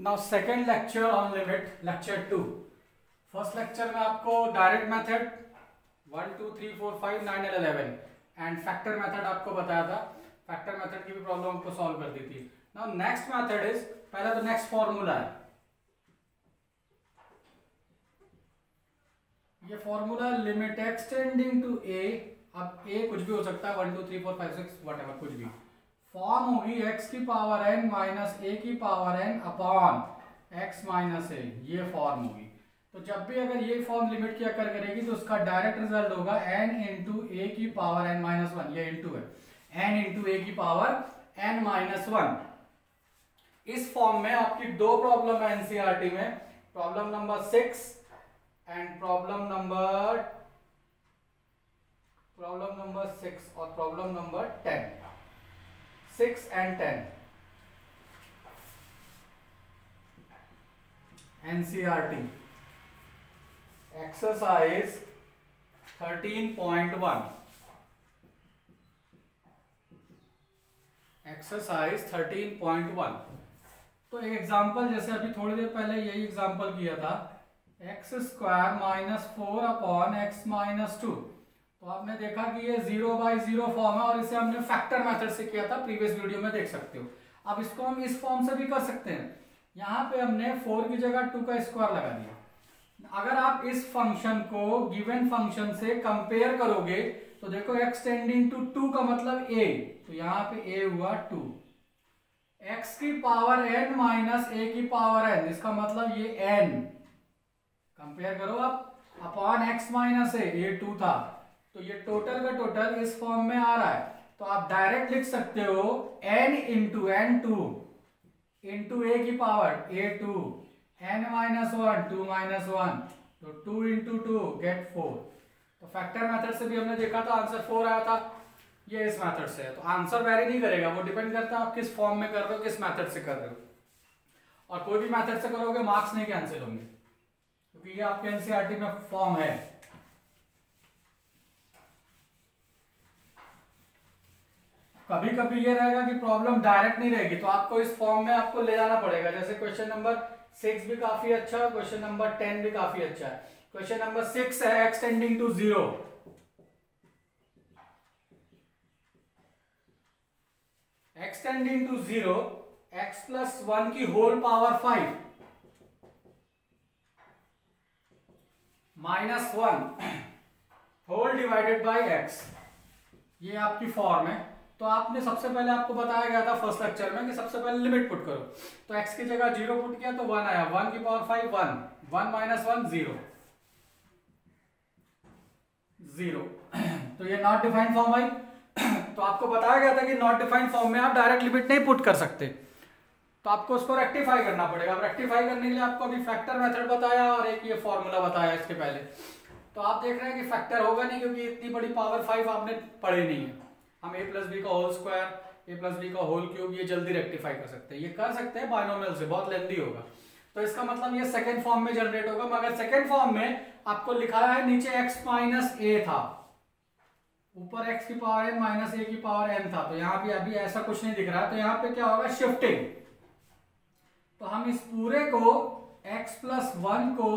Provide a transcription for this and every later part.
Now second lecture on limit, lecture 2। First lecture में आपको direct method 1 2 3 4 5 9 और 11 and factor method आपको बताया था। फैक्टर मेथड की भी प्रॉब्लम आपको सॉल्व कर दी थी। नाउ नेक्स्ट मेथड इज, पहला तो नेक्स्ट फॉर्मूला है, ये फॉर्मूला लिमिट एक्सटेंडिंग टू ए। अब ए कुछ भी हो सकता है, 1 2 3 4 5 6 व्हाटएवर, कुछ भी। फॉर्म होगी x की पावर n माइनस ए की power n upon x minus A, ये फॉर्म होगी। तो जब भी अगर ये फॉर्म लिमिट की अकर करेगी तो उसका डायरेक्ट रिजल्ट होगा n इंटू ए की पावर n माइनस वन, ये इंटू है, n इंटू ए की पावर n माइनस वन। इस फॉर्म में आपकी दो प्रॉब्लम है एनसीईआरटी में, problem number 6 and problem number 6 और problem number 10, 6 and 10 NCERT exercise 13.1 exercise 13.1। तो एक एग्जांपल, जैसे अभी थोड़ी देर पहले यही एग्जांपल किया था, x square minus 4 upon x minus 2। तो आपने देखा कि ये 0/0 फॉर्म है और इसे हमने फैक्टर मेथड से किया था, प्रीवियस वीडियो में देख सकते हो। अब इसको हम इस फॉर्म से भी कर सकते हैं। यहाँ पे हमने 4 की जगह 2 का स्क्वायर लगा दिया। अगर आप इस फंक्शन को गिवन फंक्शन से कंपेयर करोगे तो देखो x टेंडिंग टू 2 का मतलब a, तो यहाँ पे a हुआ 2, x की पावर n माइनस a की पावर n, इसका मतलब ये n, कंपेयर करो आप, अपॉन x माइनस a, ये 2 था, तो ये टोटल का टोटल इस फॉर्म में आ रहा है। तो आप डायरेक्ट लिख सकते हो n इंटू n2 इंटू ए की power a2, n minus one 2 minus one, तो 2 इंटू 2 गेट 4। तो फैक्टर मेथड से भी हमने देखा था, आंसर 4 आया था। ये इस मेथड से है, तो आंसर वेरी नहीं करेगा, वो डिपेंड करता है आप किस फॉर्म में कर रहे हो, किस मेथड से कर रहे हो। और कोई भी मेथड से करोगे मार्क्स नहीं कैंसिल होंगे, क्योंकि ये आपके एनसीईआरटी में फॉर्म है। कभी कभी ये रहेगा कि प्रॉब्लम डायरेक्ट नहीं रहेगी, तो आपको इस फॉर्म में आपको ले जाना पड़ेगा। जैसे क्वेश्चन नंबर 6 भी काफी अच्छा है, क्वेश्चन नंबर 10 भी काफी अच्छा है। क्वेश्चन नंबर 6 है x tending to 0, x tending to 0, x plus 1 की whole power 5 minus 1 whole divided by x, ये आपकी फॉर्म है। तो आपने सबसे पहले, आपको बताया गया था फर्स्ट लेक्चर में कि सबसे पहले लिमिट पुट करो। तो x की जगह 0 पुट किया तो 1 आया, 1 की पावर 5 1, 1 माइनस 1 0, 0। तो ये नॉट डिफाइंड फॉर्म आई। तो आपको बताया गया था कि नॉट डिफाइंड फॉर्म में आप डायरेक्ट लिमिट नहीं पुट कर सकते, तो आपको उसको रेक्टिफाई करना पड़ेगा। अब रेक्टिफाई करने के लिए आपको अभी फैक्टर मेथड बताया और एक ये फॉर्मूला बताया इसके पहले। तो आप देख रहे हैं कि फैक्टर होगा नहीं, क्योंकि इतनी बड़ी पावर 5 आपने पढ़ी नहीं है। हम a प्लस बी का whole square, a plus b का होल क्यूब, ये जल्दी रेक्टिफाई कर सकते हैं। ये कर सकते हैं बाइनोमियल से, बहुत लेंथी होगा। तो इसका मतलब ये सेकंड फॉर्म में जनरेट होगा, मगर सेकंड फॉर्म में आपको लिखा है नीचे x माइनस a था, ऊपर x की पावर n माइनस a की पावर n था। तो यहाँ भी अभी ऐसा कुछ नहीं दिख रहा है, तो यहाँ पे क्या होगा, शिफ्टिंग। तो हम इस पूरे को x प्लस 1 को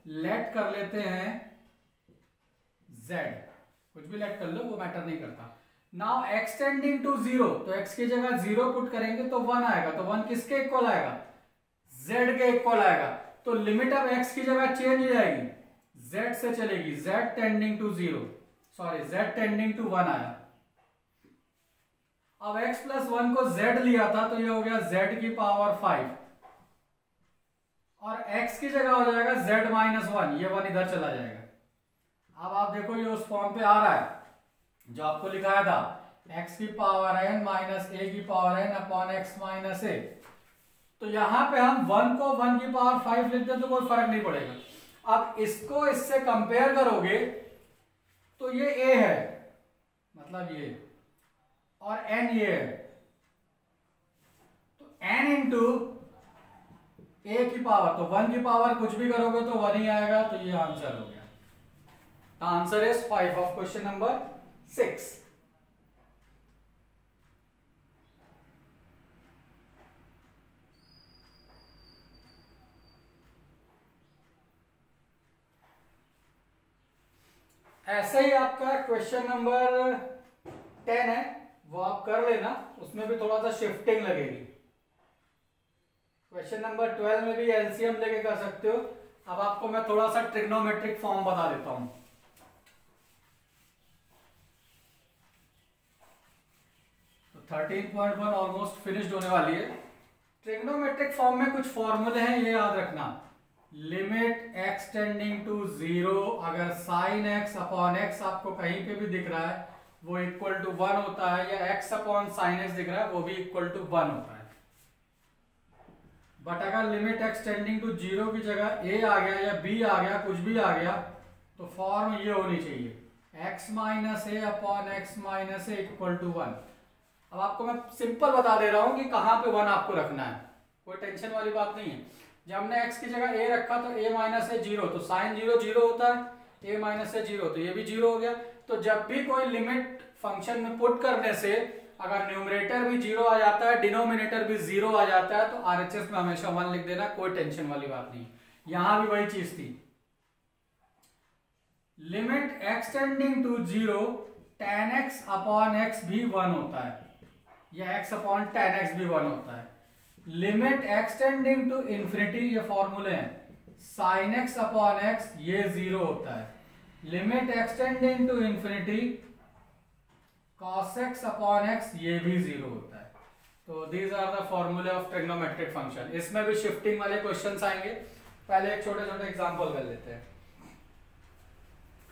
लेट कर लेते हैं z, कुछ भी लेट कर लो, वो मैटर नहीं करता। नाउ x टेंडिंग टू 0, तो x की जगह 0 पुट करेंगे तो 1 आएगा, तो 1 किसके इक्वल आएगा, z के इक्वल आएगा। तो लिमिट अब x की जगह चेंज हो जाएगी, z से चलेगी, z tending to 0, sorry z tending to 1 आया। अब x प्लस 1 को z लिया था, तो ये हो गया z की पावर 5, और x की जगह हो जाएगा z माइनस 1, ये 1 इधर चला जाएगा। अब आप देखो ये उस फॉर्म पे आ रहा है जो आपको लिखाया था, x की पावर n माइनस a की power n upon x minus a। तो यहां पे हम 1 को 1 की पावर 5 लिख दे तो कोई फर्क नहीं पड़ेगा। अब इसको इससे कंपेयर करोगे तो ये a है, मतलब ये, और n ये है, तो n इंटू a की पावर, तो 1 की पावर कुछ भी करोगे तो 1 ही आएगा। तो ये आंसर हो गया। Answer is 5 of question number 6। ऐसे ही आपका क्वेश्चन नंबर 10 है, वो आप कर लेना, उसमें भी थोड़ा सा शिफ्टिंग लगेगी। क्वेश्चन नंबर 12 में भी एलसीएम लेके कर सकते हो। अब आपको मैं थोड़ा सा ट्रिग्नोमेट्रिक फॉर्म बता देता हूं। तो 13.1 ऑलमोस्ट फिनिश्ड होने वाली है। ट्रिग्नोमेट्रिक फॉर्म में कुछ फॉर्मूले हैं, ये याद रखना। लिमिट एक्स टेंडिंग टू 0, अगर साइन एक्स अपॉन एक्स आपको कहीं पे भी दिख रहा है वो इक्वल टू 1 होता है, या एक्स अपॉन साइन एक्स दिख रहा है वो भी इक्वल टू 1 होता है। बट अगर लिमिट एक्स टेंडिंग टू 0 की जगह a आ गया या b आ गया, कुछ भी आ गया, तो फॉर्म ये होनी चाहिए x minus A upon x minus a equal to 1। अब आपको मैं सिंपल बता दे रहा हूं कि कहां पे 1 आपको रखना है, कोई टेंशन वाली बात नहीं है। जब हमने x की जगह a रखा तो a माइनस ए 0, तो साइन 0 0 होता है, a माइनस ए 0 तो ये भी 0 हो गया। तो जब भी कोई लिमिट फंक्शन में पुट करने से अगर न्यूमरेटर भी 0 आ जाता है, डिनोमिनेटर भी 0 आ जाता है, तो आरएचएस में हमेशा 1 लिख देना, कोई टेंशन वाली बात नहीं। यहां भी वही चीज थी। Limit x tending to 0 tan x upon x भी 1 होता है, या x अपॉन tan x भी 1 होता है। Limit x tending to infinity, ये फॉर्मूले हैं, sin x अपॉन x ये 0 होता है। Limit x tending to infinity cos x upon x ये भी 0 होता है। तो दीज आर द फॉर्मूले ऑफ ट्रिग्नोमेट्रिक फंक्शन। इसमें भी शिफ्टिंग वाले क्वेश्चंस आएंगे। पहले एक छोटे छोटे एग्जांपल कर लेते हैं।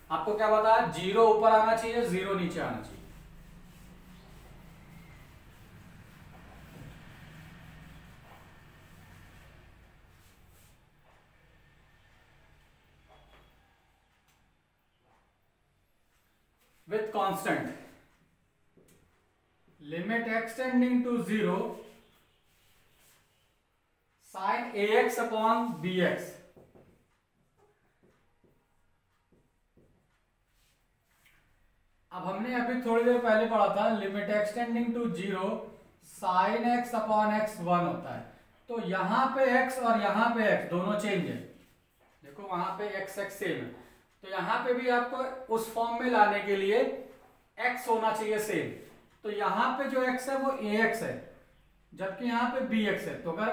आपको क्या बताया, 0 ऊपर आना चाहिए, 0 नीचे आना चाहिए। With constant limit x tending to 0 sine ax upon bx। अब हमने अभी थोड़ी देर पहले पढ़ा था limit x tending to 0 sine x upon x 1 होता है। तो यहां पे x और यहां पे x दोनों चेंज है, देखो वहां पे x x सेम है, तो यहां पे भी आपको उस फॉर्म में लाने के लिए x होना चाहिए सेम। तो यहां पे जो x है वो ax है, जबकि यहां पे bx है। तो अगर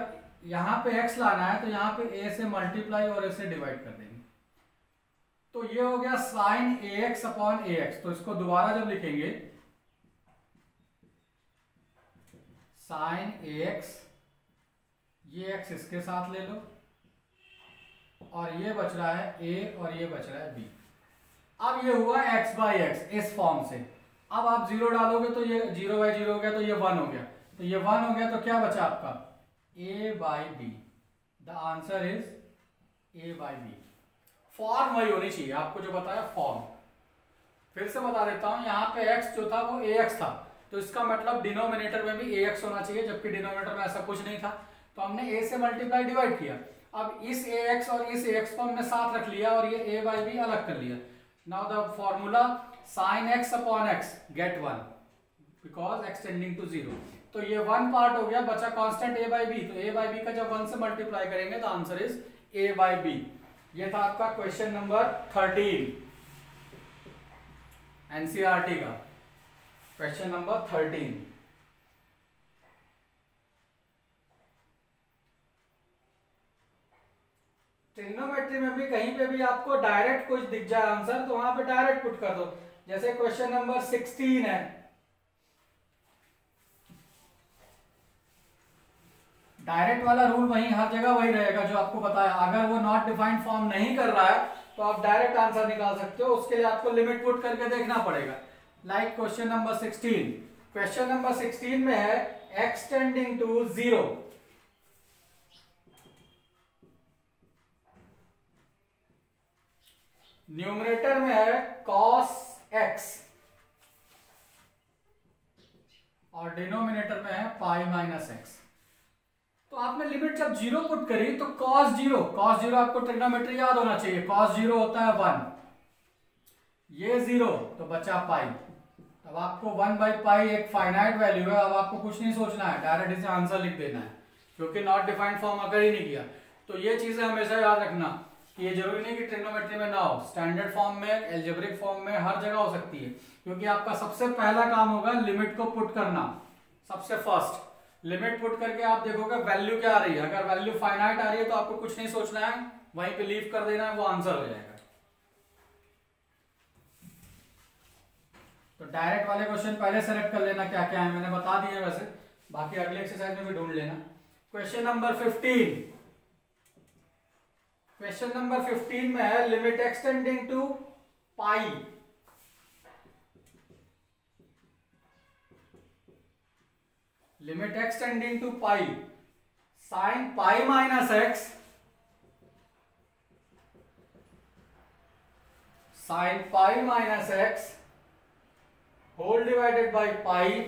यहां पे x लाना है तो यहां पे a से मल्टीप्लाई और a से डिवाइड कर देंगे। तो ये हो गया साइन ax अपॉन ax। तो इसको दोबारा जब लिखेंगे साइन ax, ये x इसके साथ ले लो, और ये बच रहा है a और ये बच रहा है b। अब ये हुआ x बाई एक्स इस फॉर्म से। अब आप 0 डालोगे तो ये 0 बाई 0 हो गया, तो ये 1 हो गया, तो ये 1 हो गया, तो क्या बचा आपका a by b. The answer is a by b. Form वही होनी चाहिए, आपको जो बताया फॉर्म। फिर से बता देता हूं, यहाँ पे x जो था वो ax था, तो इसका मतलब डिनोमिनेटर में भी ax होना चाहिए, जबकि डिनोमिनेटर में ऐसा कुछ नहीं था। तो हमने a से मल्टीप्लाई डिवाइड किया। अब इस ax और इस ax को हमने साथ रख लिया और ये a बाई बी अलग कर लिया। Now the formula sin x upon x get 1 because x tending to 0। तो ये 1 पार्ट हो गया, बचा कांस्टेंट a बाई बी। तो a बाई बी का जब 1 से मल्टीप्लाई करेंगे तो answer is a by b. ये था आपका क्वेश्चन नंबर 13 एनसीईआरटी का, क्वेश्चन नंबर 13। ट्रिग्नोमेट्री में भी कहीं पे भी आपको डायरेक्ट कुछ दिख जाए आंसर, तो वहां पे डायरेक्ट पुट कर दो। जैसे क्वेश्चन नंबर 16 है, डायरेक्ट वाला रूल वही हर जगह वही रहेगा जो आपको बताया। अगर वो नॉट डिफाइंड फॉर्म नहीं कर रहा है तो आप डायरेक्ट आंसर निकाल सकते हो, उसके लिए आपको लिमिट पुट करके देखना पड़ेगा। Like question number 16। Question number 16 में है x टेंडिंग टू 0 न्यूमरेटर में है cos x और डिनोमिनेटर में है पाई माइनस एक्स। तो आपने लिमिट जब 0 पुट करी तो cos 0 आपको ट्रिग्नोमेट्री याद होना चाहिए, cos 0 होता है 1, ये 0 तो बचा पाई। अब आपको 1 बाई पाई एक फाइनाइट वैल्यू है, अब आपको कुछ नहीं सोचना है, डायरेक्ट इसे आंसर लिख देना है, क्योंकि नॉट डिफाइंड फॉर्म अगर ही नहीं किया। तो ये चीजें हमेशा याद रखना, कि ये जरूरी नहीं कि ट्रिग्नोमेट्री में ना हो, स्टैंडर्ड फॉर्म में, एल्जेब्रिक फॉर्म में, हर जगह हो सकती है। क्योंकि आपका सबसे पहला काम होगा लिमिट को पुट करना। सबसे फर्स्ट लिमिट पुट करके आप देखोगे वैल्यू क्या आ रही है। अगर वैल्यू फाइनाइट आ रही है तो आपको कुछ नहीं सोचना है, वहीं पे लीव कर देना है, वो आंसर हो जाएगा। तो डायरेक्ट वाले क्वेश्चन पहले सेलेक्ट कर लेना क्या क्या है, मैंने बता दिए वैसे, बाकी अगले एक्सरसाइज में भी ढूंढ लेना। क्वेश्चन नंबर 15, क्वेश्चन नंबर 15 में है limit extending to pi. Limit extending to pi sine pi minus x, sine pi minus x whole divided by pi,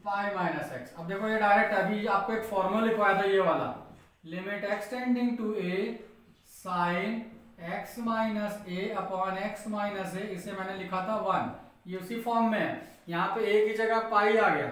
pi minus x. अब देखो ये डायरेक्ट, अभी आपको एक फॉर्मूला लिखवाया था ये वाला, limit extending to A sine X minus A upon x minus A, इसे मैंने लिखा था 1, ये उसी फॉर्म में है। यहाँ पे ए की जगह पाई आ गया,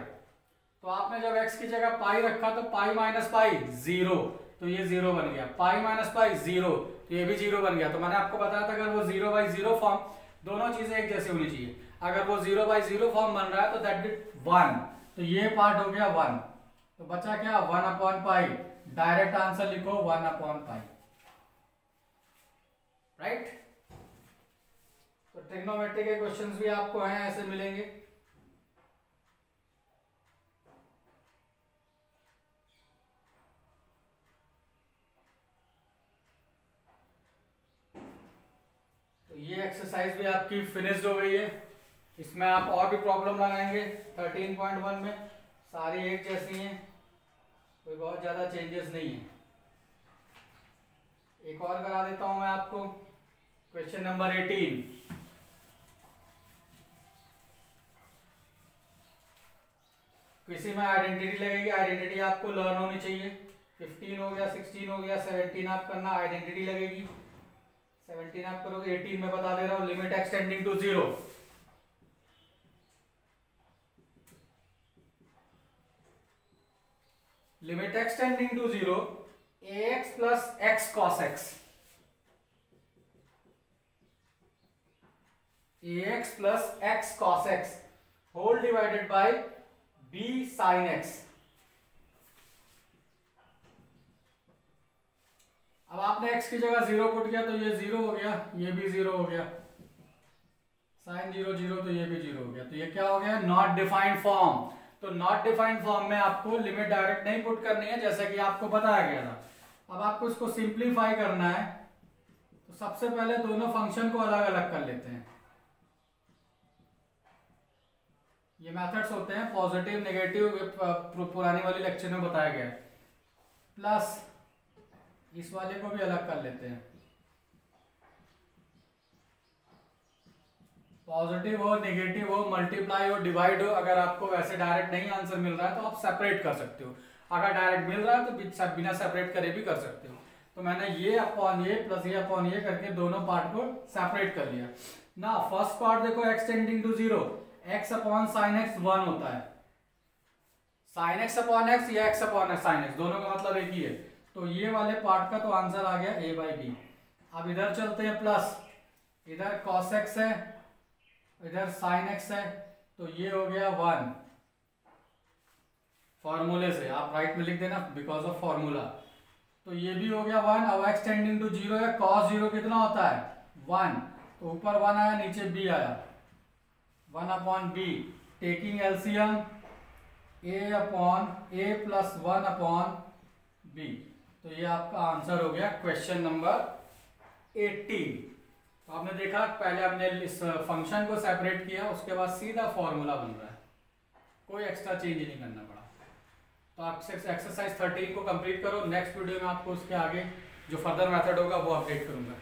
तो आपने जब x की जगह पाई रखा तो पाई माइनस पाई 0, तो ये 0 बन गया, पाई माइनस पाई 0, तो ये भी 0 बन गया। तो मैंने आपको बताया था अगर वो 0/0 फॉर्म, दोनों चीजें एक जैसी होनी चाहिए। अगर वो 0/0 फॉर्म बन रहा है तो दैट इज 1, तो ये पार्ट हो गया 1, तो बचा क्या 1/पाई। डायरेक्ट आंसर लिखो 1/पाई, राइट। तो ट्रिग्नोमेट्री के क्वेश्चंस भी आपको हैं ऐसे मिलेंगे। तो ये एक्सरसाइज भी आपकी फिनिश्ड हो गई है। इसमें आप और भी प्रॉब्लम लगाएंगे 13.1 में, सारी एक जैसी हैं, कोई बहुत ज्यादा चेंजेस नहीं है। एक और करा देता हूं मैं आपको, क्वेश्चन नंबर 18, किसी में आइडेंटिटी लगेगी, आइडेंटिटी आपको लर्न होनी चाहिए। 15 हो गया, 16 हो गया, 17 आप करना, आइडेंटिटी लगेगी। 17 आप करोगे, 18 में बता दे रहा हूं limit extending to 0, limit extending to 0 ax plus x cos x, ax plus x cos x whole divided by b sin x। अब आपने x की जगह 0 पुट किया तो ये 0 हो गया, ये भी 0 हो गया, sin 0 0 तो ये भी 0 हो गया, तो ये क्या हो गया नॉट डिफाइंड फॉर्म। तो नॉट डिफाइंड फॉर्म में आपको लिमिट डायरेक्ट नहीं पुट करनी है जैसा कि आपको बताया गया था। अब आपको इसको सिंप्लीफाई करना है, तो सबसे पहले दोनों फंक्शन को अलग अलग कर लेते हैं। ये मेथड्स होते हैं पॉजिटिव नेगेटिव, पुरानी वाली लेक्चर में बताया गया है। प्लस इस वाले को भी अलग कर लेते हैं, पॉजिटिव हो नेगेटिव हो मल्टीप्लाई हो डिवाइड हो, अगर आपको वैसे डायरेक्ट नहीं आंसर मिल रहा है तो आप सेपरेट कर सकते हो, अगर डायरेक्ट मिल रहा है तो बिना सेपरेट करे भी कर सकते हो। तो मैंने ये अपॉन ये प्लस ये अपॉन ये करके दोनों पार्ट को सेपरेट कर लिया ना। फर्स्ट पार्ट देखो x tending to 0, x upon sine x 1 होता है, साइन एक्स अपॉन एक्स या x अपॉन साइन एक्स, दोनों का मतलब एक ही है। तो ये वाले पार्ट का तो आंसर आ गया a/b। अब इधर चलते हैं, प्लस इधर cos x है, इधर sin x है, तो ये हो गया 1, फॉर्मूले से आप राइट में लिख देना बिकॉज ऑफ फॉर्मूला। तो ये भी हो गया 1। अब एक्सटेंडिंग टू 0 है, cos 0 कितना होता है 1, तो ऊपर 1 आया नीचे b आया, 1/b, taking LCM a plus 1/b। तो ये आपका आंसर हो गया क्वेश्चन नंबर 18। तो आपने देखा पहले हमने इस फंक्शन को सेपरेट किया, उसके बाद सीधा फॉर्मूला बन रहा है, कोई एक्स्ट्रा चेंज नहीं करना पड़ा। तो आप एक्सरसाइज 13 को कंप्लीट करो, नेक्स्ट वीडियो में आपको उसके आगे जो फर्दर मेथड होगा वो अपडेट करूंगा।